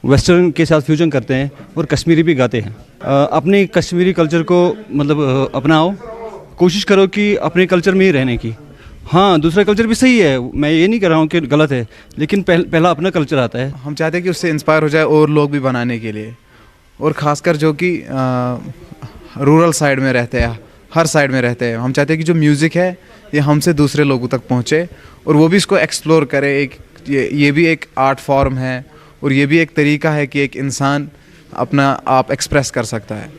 वेस्टर्न के साथ फ्यूजन करते हैं और कश्मीरी भी गाते हैं। अपने कश्मीरी कल्चर को मतलब अपनाओ, कोशिश करो कि अपने कल्चर में ही रहने की। हाँ, दूसरा कल्चर भी सही है, मैं ये नहीं कह रहा हूँ कि गलत है, लेकिन पहला अपना कल्चर आता है। हम चाहते हैं कि उससे इंस्पायर हो जाए और लोग भी बनाने के लिए, और ख़ासकर जो कि रूरल साइड में रहते हैं, हर साइड में रहते हैं। हम चाहते हैं कि जो म्यूज़िक है ये हमसे दूसरे लोगों तक पहुँचे और वो भी इसको एक्सप्लोर करे। ये भी एक आर्ट फॉर्म है और ये भी एक तरीका है कि एक इंसान अपना आप एक्सप्रेस कर सकता है।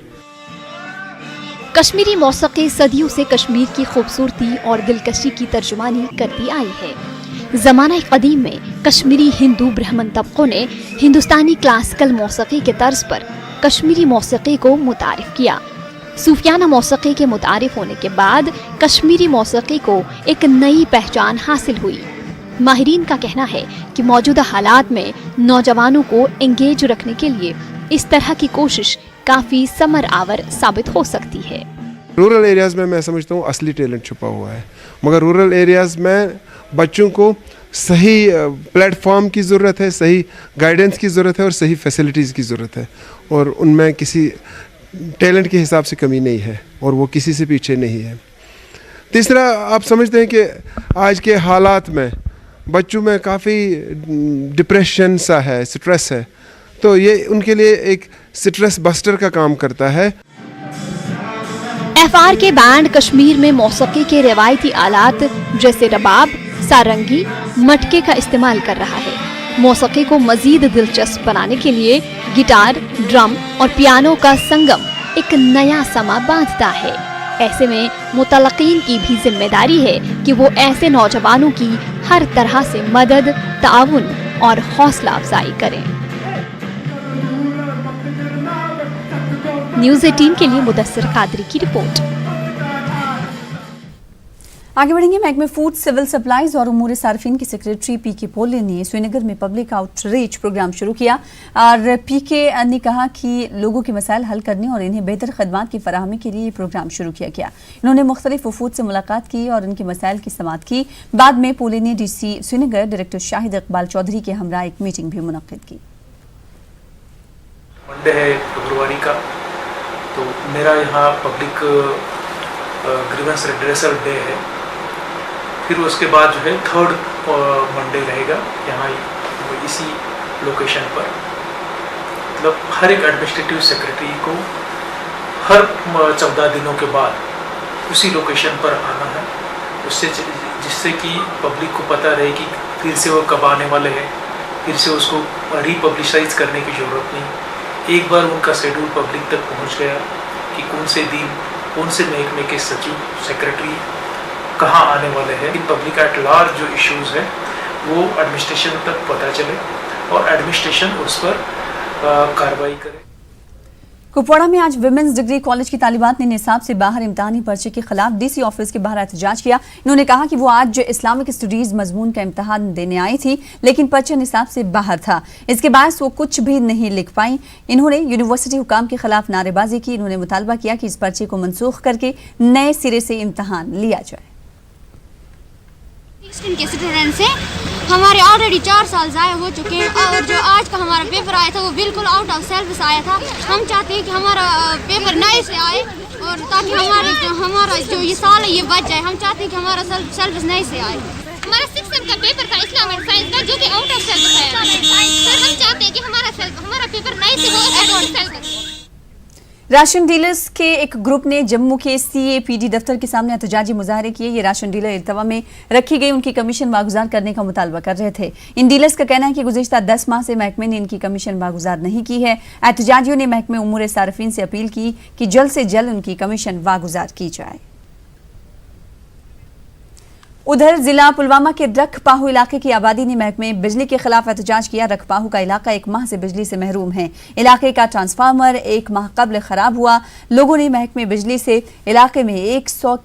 कश्मीरी मौसीकी सदियों से कश्मीर की खूबसूरती और दिलकशी की तर्जुमानी करती आई है। ज़माना कदीम में कश्मीरी हिंदू ब्राह्मण तबकों ने हिंदुस्तानी क्लासिकल मौसीकी के तर्ज पर कश्मीरी मौसीकी को मुतारिफ किया। सूफियाना मौसीकी के मुतारिफ होने के बाद कश्मीरी मौसीकी को एक नई पहचान हासिल हुई। माहिरीन का कहना है कि मौजूदा हालात में नौजवानों को एंगेज रखने के लिए इस तरह की कोशिश काफ़ी समर आवर साबित हो सकती है। रूरल एरियाज़ में मैं समझता हूँ असली टैलेंट छुपा हुआ है, मगर रूरल एरियाज़ में बच्चों को सही प्लेटफॉर्म की ज़रूरत है, सही गाइडेंस की ज़रूरत है और सही फैसिलिटीज़ की ज़रूरत है, और उनमें किसी टैलेंट के हिसाब से कमी नहीं है और वो किसी से पीछे नहीं है। तीसरा, आप समझते हैं कि आज के हालात में बच्चों में काफ़ी डिप्रेशन सा है, स्ट्रेस है, तो ये उनके लिए एक स्ट्रेस बस्टर का काम करता है। एफआर के बैंड कश्मीर में मौसीकी के रिवायती आलात जैसे रबाब, सारंगी, मटके का इस्तेमाल कर रहा है। मौसीकी को मजीद दिलचस्प बनाने के लिए गिटार, ड्रम और पियानो का संगम एक नया समा बांधता है। ऐसे में मुतलकीन की भी जिम्मेदारी है कि वो ऐसे नौजवानों की हर तरह से मदद, ताउन और हौसला अफजाई करें। न्यूज़ 18 के लिए मुदस्सिर कादरी की रिपोर्ट। आगे बढ़ेंगे। महकमे फूड, सिविल सप्लाईज और उमूर सार्फिन के सेक्रेटरी पीके पोले ने श्रीनगर में पब्लिक आउटरीच प्रोग्राम शुरू किया और पीके ने कहा कि लोगों के मसाइल हल करने और इन्हें बेहतर खदमात की फराहमी के लिए ये प्रोग्राम शुरू किया गया। इन्होंने मुख्तलिफ वफूद से मुलाकात की और उनके मसाइल की समाअत की। बाद में पोले ने DC श्रीनगर डायरेक्टर शाहिद इकबाल चौधरी के हमरा एक मीटिंग भी मुनक्किद की। मंडे है फेब्रुआरी का, तो मेरा यहाँ पब्लिक ग्रीवेंस रिड्रेसल डे है। फिर उसके बाद जो है 3rd मंडे रहेगा यहाँ इसी लोकेशन पर। मतलब हर एक एडमिनिस्ट्रेटिव सेक्रेटरी को हर 14 दिनों के बाद उसी लोकेशन पर आना है, उससे जिससे कि पब्लिक को पता रहे कि फिर से वो कब आने वाले हैं, फिर से उसको रीपब्लिसाइज करने की ज़रूरत नहीं। एक बार उनका शेड्यूल पब्लिक तक पहुंच गया कि कौन से दिन कौन से महकमे के सचिव सेक्रेटरी कहाँ आने वाले हैं, पब्लिक एट लार्ज जो इश्यूज़ है वो एडमिनिस्ट्रेशन तक पता चले और एडमिनिस्ट्रेशन उस पर कार्रवाई करे। कुपवाड़ा में आज विमेंस डिग्री कॉलेज की तालिबात ने निसाब से बाहर इम्तिहानी पर्चे के खिलाफ डीसी ऑफिस के बाहर एहतजाज किया। इन्होंने कहा कि वो आज इस्लामिक स्टडीज मजमून का इम्तिहान देने आई थी, लेकिन पर्चा निसाब से बाहर था, इसके बायस वो कुछ भी नहीं लिख पाई। इन्होंने यूनिवर्सिटी हुकाम के खिलाफ नारेबाजी की। इन्होंने मुतालबा किया कि इस पर्चे को मनसूख करके नए सिरे से इम्तिहान लिया जाए। के स्टूडेंट्स हैं, हमारे ऑलरेडी 4 साल ज़ाया हो चुके हैं और जो आज का हमारा पेपर आया था वो बिल्कुल आउट ऑफ सिलेबस आया था। हम चाहते हैं कि हमारा पेपर नए से आए और ताकि हमारा जो ये साल है ये बच जाए। हम चाहते हैं कि हमारा सिलेबस नए से आए। हमारा 6 सेम का पेपर था इस्लाम एंड साइंस का, जो कि आउट ऑफ सिलेबस आया। सर हम चाहते हैं कि हमारा पेपर नए से हो एडवांस सिलेबस। राशन डीलर्स के एक ग्रुप ने जम्मू के CAPD दफ्तर के सामने एहतजाजी मुजाहरे किए। ये राशन डीलर इल्तवा में रखी गई उनकी कमीशन वागुजार करने का मुतालबा कर रहे थे। इन डीलर्स का कहना है कि गुज़िश्ता 10 माह से महकमे ने इनकी कमीशन वागुजार नहीं की है। एहतजाजियों ने महकमे उमूर सारिफीन से अपील की कि जल्द से जल्द उनकी कमीशन वागुजार की जाए। उधर जिला पुलवामा के रखपाहू इलाके की आबादी ने महकमे बिजली के खिलाफ एहतजाज किया। रखपाहू का इलाका 1 माह से बिजली से महरूम है। इलाके का ट्रांसफार्मर 1 माह कबल खराब हुआ। लोगों ने महकमे बिजली से इलाके में 100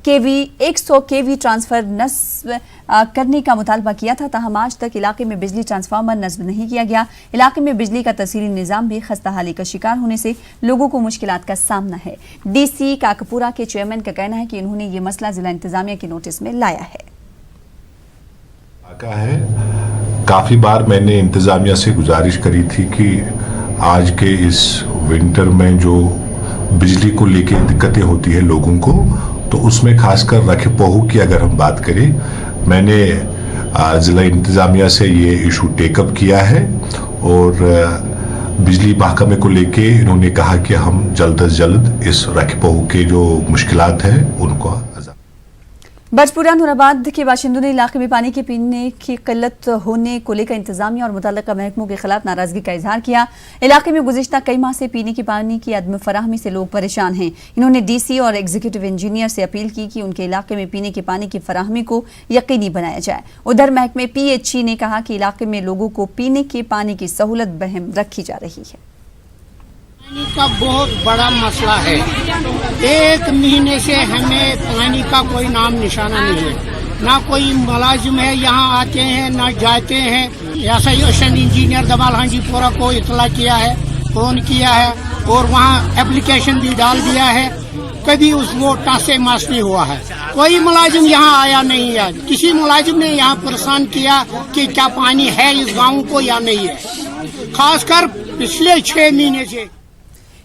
kV ट्रांसफर नस्ब करने का मुतालबा किया था, ताहम आज तक इलाके में बिजली ट्रांसफार्मर नस्ब नहीं किया गया। इलाके में बिजली का तहसीली निज़ाम भी खस्ताहाली का शिकार होने से लोगों को मुश्किलात का सामना है। DC काकपुरा के चेयरमैन का कहना है कि उन्होंने ये मसला जिला इंतजामिया की नोटिस में लाया है। काफ़ी बार मैंने इंतजामिया से गुजारिश करी थी कि आज के इस विंटर में जो बिजली को लेकर दिक्कतें होती है लोगों को, तो उसमें खासकर रखपहू की अगर हम बात करें, मैंने ज़िला इंतज़ामिया से ये इशू टेकअप किया है और बिजली महकमे को लेके इन्होंने कहा कि हम जल्द से जल्द इस रखपहू के जो मुश्किलात हैं उनको। बजपुरा नूराबाद के बाशिंदों ने इलाके में पानी के पीने की किल्लत होने को लेकर इंतजामिया और मुतल्लिका महकमों के खिलाफ नाराजगी का इजहार किया। इलाके में गुज़िश्ता कई माह से पीने की पानी की अदम फराहमी से लोग परेशान हैं। इन्होंने DC और एग्जीक्यूटिव इंजीनियर से अपील की कि उनके इलाके में पीने के पानी की फराहमी को यकीनी बनाया जाए। उधर महकमे PHE ने कहा कि इलाके में लोगों को पीने के पानी की सहूलत बहम रखी जा रही है। पानी का बहुत बड़ा मसला है। 1 महीने से हमें पानी का कोई नाम निशाना नहीं है, ना कोई मुलाजिम है यहाँ आते हैं ना जाते हैं। एसोसिएशन इंजीनियर दबाल हाजीपुरा को इतला किया है, फोन किया है और वहाँ एप्लीकेशन भी डाल दिया है, कभी उसको टासे मास नहीं हुआ है। कोई मुलाजिम यहाँ आया नहीं है। किसी मुलाजिम ने यहाँ परेशान किया कि क्या पानी है इस गाँव को या नहीं है, खासकर पिछले 6 महीने से।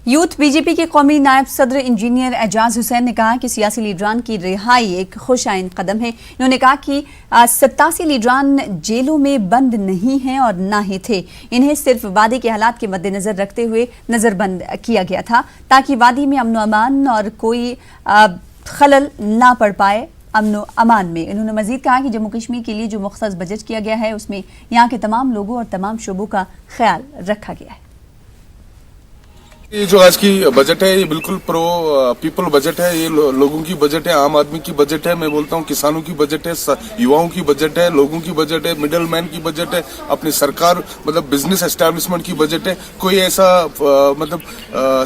यूथ BJP के कौमी नायब सदर इंजीनियर एजाज हुसैन ने कहा कि सियासी लीडरान की रिहाई एक खुशाइन कदम है। इन्होंने कहा कि 87 लीडरान जेलों में बंद नहीं हैं और ना ही थे। इन्हें सिर्फ वादी के हालात के मद्देनजर रखते हुए नजरबंद किया गया था ताकि वादी में अमन अमान और कोई खलल ना पड़ पाए अमन अमान में। इन्होंने मजीद कहा कि जम्मू कश्मीर के लिए जो मुख्तस बजट किया गया है उसमें यहाँ के तमाम लोगों और तमाम शोबों का ख्याल रखा गया है। ये जो आज की बजट है ये बिल्कुल प्रो पीपल बजट है। ये लोगों की बजट है, आम आदमी की बजट है, मैं बोलता हूँ किसानों की बजट है, युवाओं की बजट है, लोगों की बजट है, मिडल मैन की बजट है, अपनी सरकार मतलब बिजनेस एस्टेब्लिशमेंट की बजट है। कोई ऐसा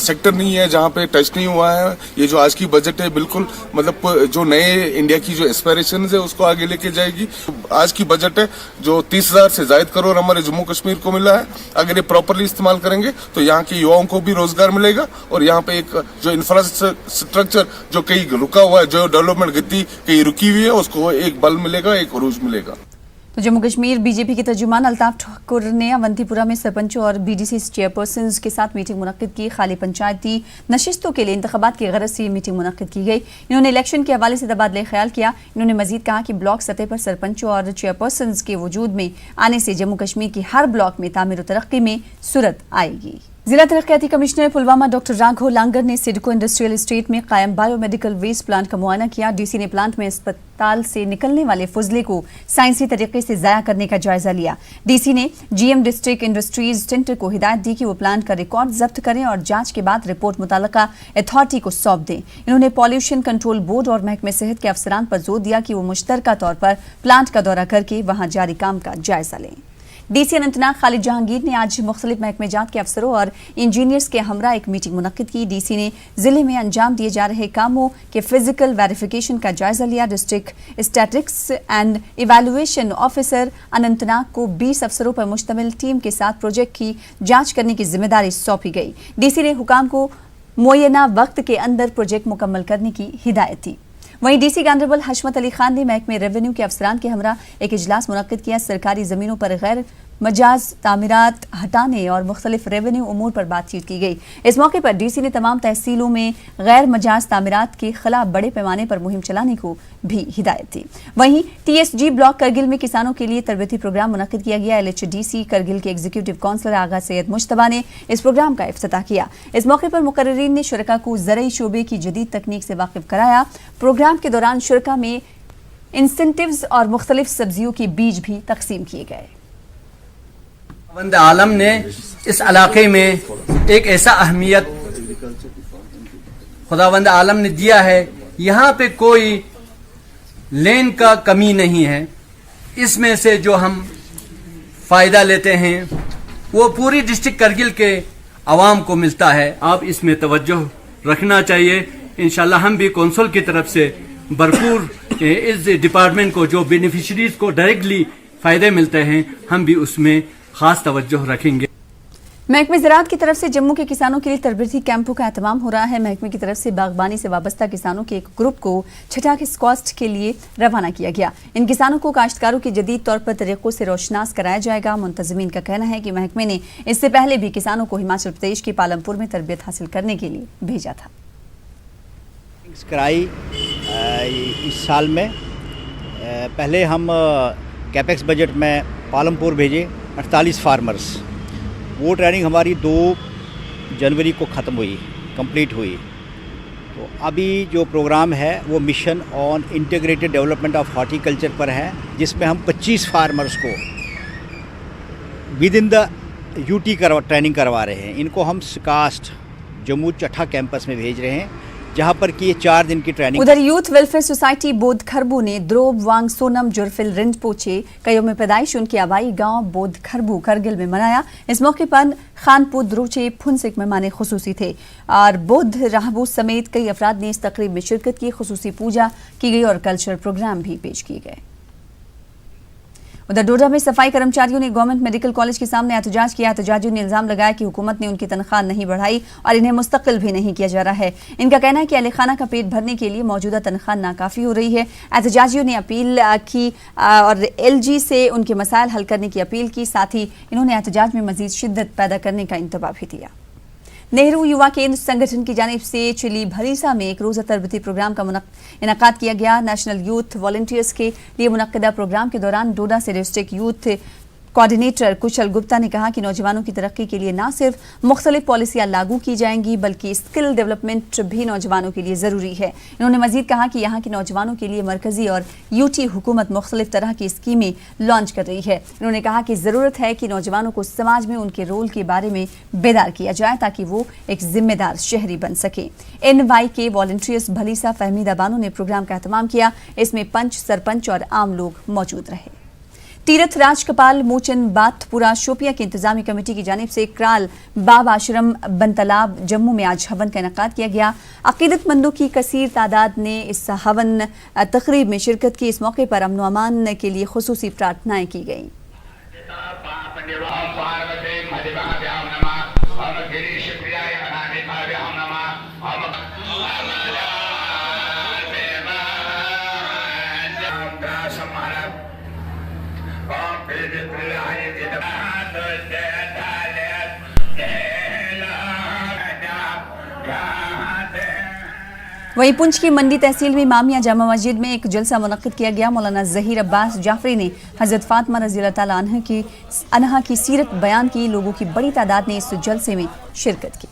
सेक्टर नहीं है जहाँ पे टच नहीं हुआ है। ये जो आज की बजट है बिल्कुल मतलब जो नए इंडिया की जो एस्पिरेशन है उसको आगे लेके जाएगी। आज की बजट है जो 30,000 से ज्यादा करोड़ हमारे जम्मू कश्मीर को मिला है। अगर ये प्रॉपरली इस्तेमाल करेंगे तो यहाँ के युवाओं को भी रोजगार मिलेगा और यहाँ पे एक जो इंफ्रास्ट्रक्चर जो कहीं रुका हुआ है, जो डेवलपमेंट गति कहीं रुकी हुई है, उसको एक बल मिलेगा, एक उरूज मिलेगा। तो जम्मू कश्मीर बीजेपी के तर्जुमान अल्ताफ ठाकुर ने अवंतीपुरा में सरपंचों और बीडीसी चेयरपर्सन के साथ मीटिंग मुनक्किद की। खाली पंचायती नशिस्तों के लिए इंतखाबात की गरज से ये मीटिंग मुनक्किद की गई। इन्होंने इलेक्शन के हवाले से तबादला ख्याल किया। इन्होंने मजीद कहा कि ब्लॉक सतह पर सरपंचों और चेयरपर्सन के वजूद में आने से जम्मू कश्मीर की हर ब्लॉक में तामीर और तरक्की में सूरत आएगी। जिला तरक्याती कमिश्नर पुलवामा डॉक्टर राघव लांगर ने सिडको इंडस्ट्रियल एस्टेट में कायम बायोमेडिकल वेस्ट प्लांट का मुआयना किया। डीसी ने प्लांट में अस्पताल से निकलने वाले फजले को साइंसी तरीके से जाया करने का जायजा लिया। डीसी ने जीएम डिस्ट्रिक्ट इंडस्ट्रीज सेंटर को हिदायत दी कि वो प्लांट का रिकॉर्ड जब्त करें और जांच के बाद रिपोर्ट मुताल्लिका अथॉरिटी को सौंप दें। इन्होंने पॉल्यूशन कंट्रोल बोर्ड और महकमे सेहत के अफसरान पर जोर दिया कि वो मुश्तरका तौर पर प्लांट का दौरा करके वहां जारी काम का जायजा लें। डीसी अनंतनाग खालिद जहांगीर ने आज मुख्तलिफ महकमे जात के अफसरों और इंजीनियर्स के हमरा एक मीटिंग मुनक्किद की। डीसी ने जिले में अंजाम दिए जा रहे कामों के फिजिकल वेरिफिकेशन का जायजा लिया। District statistics and evaluation officer Anantnag को 20 अफसरों पर मुश्तमिल टीम के साथ प्रोजेक्ट की जांच करने की जिम्मेदारी सौंपी गई। डीसी ने हुकाम को मुअय्यना वक्त के अंदर प्रोजेक्ट मुकम्मल करने की हिदायत दी। वहीं डीसी गांधरबल हशमत अली खान ने महकमे रेवेन्यू के अफसरान के हमरा एक इजलास मुनक्किद किया। सरकारी जमीनों पर गैर मजाज तामीरात हटाने और मुख्तलिफ रेवेन्यू उमूर पर बातचीत की गई। इस मौके पर डीसी ने तमाम तहसीलों में गैर मजाज तामीरात के खिलाफ बड़े पैमाने पर मुहिम चलाने को भी हिदायत दी। वहीं टीएसजी ब्लॉक करगिल में किसानों के लिए तरबेती प्रोग्राम मुनक्किद किया गया। एलएचडीसी करगिल के एग्जीक्यूटिव काउंसलर आगा सैयद मुश्तबा ने इस प्रोग्राम का इफ्तिताह किया। इस मौके पर मुकर्रिरीन ने शुरका को ज़रई शोबे की जदीद तकनीक से वाकिफ कराया। प्रोग्राम के दौरान शुरका में इंसेंटिव्स और मुख्तलिफ सब्जियों के बीज भी तकसीम किए गए। खुदावंद आलम ने इस इलाके में एक ऐसा अहमियत खुदावंद आलम ने दिया है, यहाँ पे कोई लेन का कमी नहीं है। इसमें से जो हम फ़ायदा लेते हैं वो पूरी डिस्ट्रिक्ट करगिल के आवाम को मिलता है। आप इसमें तवज्जो रखना चाहिए। इंशाल्लाह हम भी कौंसिल की तरफ से भरपूर इस डिपार्टमेंट को जो बेनिफिशरीज को डायरेक्टली फ़ायदे मिलते हैं हम भी उसमें खास तवज्जो रखेंगे। महकमे ज़राअत की तरफ से जम्मू के किसानों के लिए तरबेती कैंपों का एहतमाम हो रहा है। महकमे की तरफ से बागबानी से वाबस्ता किसानों के एक ग्रुप को छठाक स्कॉस्ट के लिए रवाना किया गया। इन किसानों को काश्तकारों के जदीद तौर पर तरीक़ों से रोशनास कराया जाएगा। मुंतज़मीन का कहना है कि महकमे ने इससे पहले भी किसानों को हिमाचल प्रदेश के पालमपुर में तरबियत हासिल करने के लिए भेजा था। कराई इस साल में पहले हम कैपेक्स बजट में पालमपुर भेजे 48 फार्मर्स। वो ट्रेनिंग हमारी 2 जनवरी को ख़त्म हुई, कंप्लीट हुई। तो अभी जो प्रोग्राम है वो mission on integrated development of horticulture पर है, जिसमें हम 25 फार्मर्स को with in the UT training करवा रहे हैं। इनको हम कास्ट जम्मू चट्ठा कैंपस में भेज रहे हैं, जहां पर कि ये 4 दिन की ट्रेनिंग। उधर यूथ वेलफेयर सोसाइटी बोध खरबू ने द्रोब वांग सोनम जुरफिल रिंपोचे का यौम पैदाइश उनके आबाई गांव बोध खरबू करगिल में मनाया। इस मौके पर खानपुर द्रोचे फुनसिक मेहमान खुसूसी थे और बोध राहबू समेत कई अफराद ने इस तकरीब में शिरकत की। खुसूसी पूजा की गई और कल्चरल प्रोग्राम भी पेश किए गए। उधर डोडा में सफाई कर्मचारियों ने गवर्नमेंट मेडिकल कॉलेज के सामने एहतजाज किया। एहतजाजियों ने इल्जाम लगाया कि हुकूमत ने उनकी तनख्वाह नहीं बढ़ाई और इन्हें मुस्तकिल भी नहीं किया जा रहा है। इनका कहना है कि अहले खाना का पेट भरने के लिए मौजूदा तनख्वाह नाकाफी हो रही है। एहतजाजियों ने अपील की और एलजी से उनके मसाइल हल करने की अपील की। साथ ही इन्होंने एहतजाज में मजीद शिद्दत पैदा करने का इंतबाह भी दिया। नेहरू युवा केंद्र संगठन की जानिब से चिली भरीसा में एक रोज़ा तरबती प्रोग्राम का इनकाद किया गया। नेशनल यूथ वॉलंटियर्स के लिए मुनक्किदा प्रोग्राम के दौरान डोडा से डिस्ट्रिक्ट यूथ कोऑर्डिनेटर कुशल गुप्ता ने कहा कि नौजवानों की तरक्की के लिए न सिर्फ मुख्तलिफ पॉलिसियाँ लागू की जाएंगी बल्कि स्किल डेवलपमेंट भी नौजवानों के लिए ज़रूरी है। इन्होंने मजीद कहा कि यहाँ के नौजवानों के लिए मरकजी और यूटी हुकूमत मुख्तलिफ तरह की स्कीमें लॉन्च कर रही है। इन्होंने कहा कि ज़रूरत है कि नौजवानों को समाज में उनके रोल के बारे में बेदार किया जाए ताकि वो एक जिम्मेदार शहरी बन सके। NY के वॉलंटियर्स भलीसा फहमीदा बानो ने प्रोग्राम का एहतमाम किया। इसमें पंच, सरपंच और आम लोग मौजूद रहे। तीरथ राज कपाल मोचन बातपुरा शोपिया की इंतजामी कमेटी की जानिब से क्राल बाब आश्रम बनतलाब जम्मू में आज हवन का इनकाद किया गया। अकीदतमंदों की कसीर तादाद ने इस हवन तकरीब में शिरकत की। इस मौके पर अमन अमान के लिए खुसूसी प्रार्थनाएं की गईं। वहीं पुंछ की मंडी तहसील में इमामिया जामा मस्जिद में एक जलसा मुनक्किद किया गया। मौलाना ज़हीर अब्बास जाफरी ने हज़रत फातिमा रज़ियल्लाहु ताला अन्हा की सीरत बयान की। लोगों की बड़ी तादाद ने इस जलसे में शिरकत की।